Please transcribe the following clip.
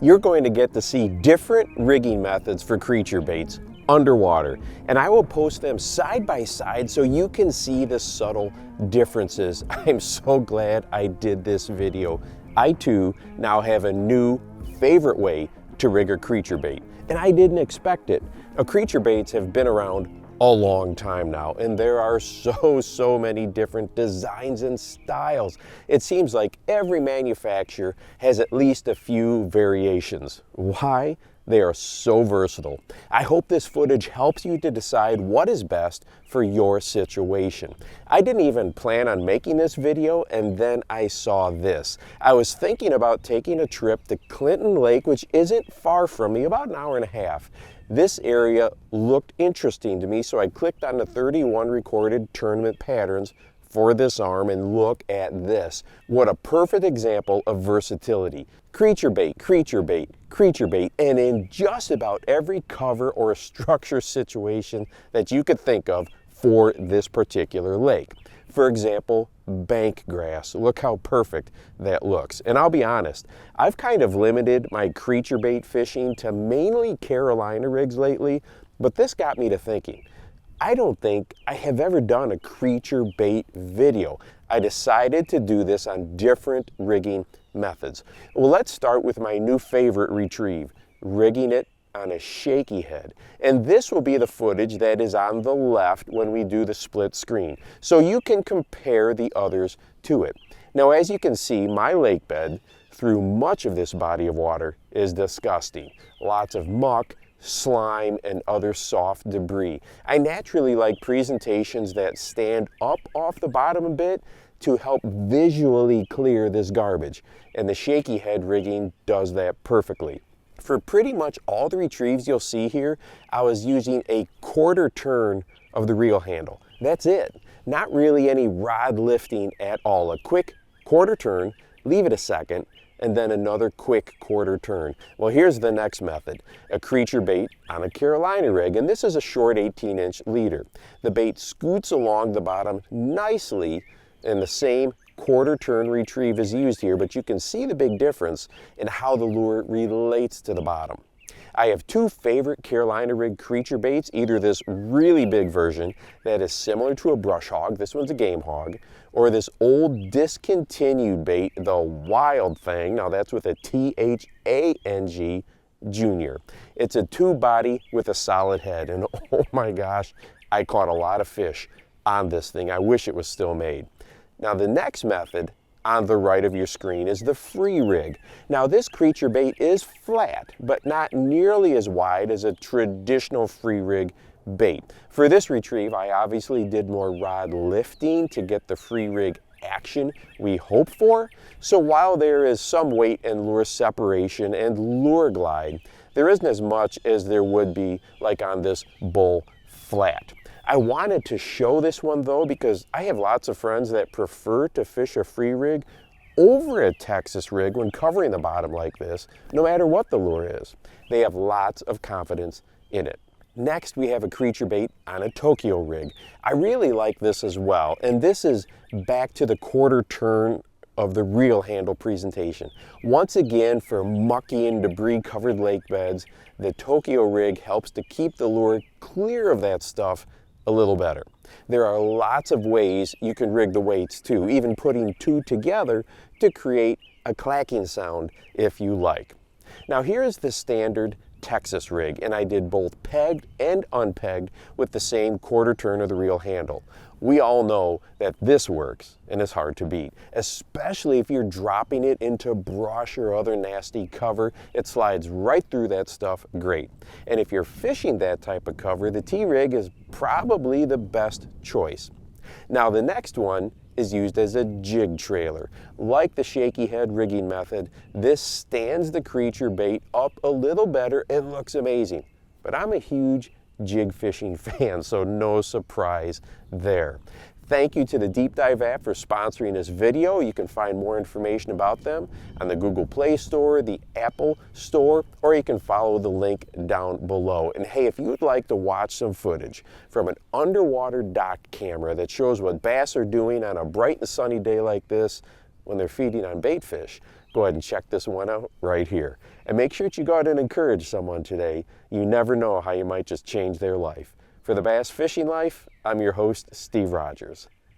you're going to get to see different rigging methods for creature baits underwater, and I will post them side by side so you can see the subtle differences. I'm so glad I did this video. I too now have a new favorite way to rig a creature bait, and I didn't expect it. Creature baits have been around a long time now, and there are so many different designs and styles. It seems like every manufacturer has at least a few variations. Why? They are so versatile. I hope this footage helps you to decide what is best for your situation. I didn't even plan on making this video, and then I saw this. I was thinking about taking a trip to Clinton Lake, which isn't far from me, about an hour and a half. This area looked interesting to me, so I clicked on the 31 recorded tournament patterns for this arm, and look at this. What a perfect example of versatility. Creature bait, creature bait, creature bait, and in just about every cover or structure situation that you could think of for this particular lake. For example, bank grass. Look how perfect that looks. And I'll be honest, I've kind of limited my creature bait fishing to mainly Carolina rigs lately, but this got me to thinking. I don't think I have ever done a creature bait video. I decided to do this on different rigging methods. Well, let's start with my new favorite retrieve, rigging it on a shaky head. And this will be the footage that is on the left when we do the split screen, so you can compare the others to it. Now, as you can see, my lake bed through much of this body of water is disgusting. Lots of muck, slime, and other soft debris. I naturally like presentations that stand up off the bottom a bit to help visually clear this garbage, and the shaky head rigging does that perfectly. For pretty much all the retrieves you'll see here, I was using a quarter turn of the reel handle. That's it. Not really any rod lifting at all. A quick quarter turn, leave it a second, and then another quick quarter turn. Well, here's the next method, a creature bait on a Carolina rig, and this is a short 18-inch leader. The bait scoots along the bottom nicely, and the same quarter turn retrieve is used here, but you can see the big difference in how the lure relates to the bottom. I have two favorite Carolina rig creature baits, either this really big version that is similar to a brush hog, this one's a game hog, or this old discontinued bait, the Wild Thing. Now that's with a T-H-A-N-G, Junior. It's a tube body with a solid head, and oh my gosh, I caught a lot of fish on this thing. I wish it was still made. Now the next method on the right of your screen is the free rig. Now this creature bait is flat, but not nearly as wide as a traditional free rig bait. For this retrieve, I obviously did more rod lifting to get the free rig action we hope for. So while there is some weight and lure separation and lure glide, there isn't as much as there would be like on this bull flat. I wanted to show this one though because I have lots of friends that prefer to fish a free rig over a Texas rig when covering the bottom like this, no matter what the lure is. They have lots of confidence in it. Next, we have a creature bait on a Tokyo rig. I really like this as well, and this is back to the quarter turn of the reel handle presentation. Once again, for mucky and debris covered lake beds, the Tokyo rig helps to keep the lure clear of that stuff a little better. There are lots of ways you can rig the weights too, even putting two together to create a clacking sound if you like. Now here is the standard Texas rig, and I did both pegged and unpegged with the same quarter turn of the reel handle. We all know that this works and is hard to beat, especially if you're dropping it into brush or other nasty cover. It slides right through that stuff great. And if you're fishing that type of cover, the T-rig is probably the best choice. Now the next one is used as a jig trailer. Like the shaky head rigging method, this stands the creature bait up a little better and looks amazing. But I'm a huge jig fishing fan, so no surprise there. Thank you to the Deep Dive app for sponsoring this video. You can find more information about them on the Google Play Store, the Apple Store, or you can follow the link down below. And hey, if you'd like to watch some footage from an underwater dock camera that shows what bass are doing on a bright and sunny day like this when they're feeding on bait fish, go ahead and check this one out right here. And make sure that you go out and encourage someone today. You never know how you might just change their life. For the Bass Fishing Life, I'm your host, Steve Rogers.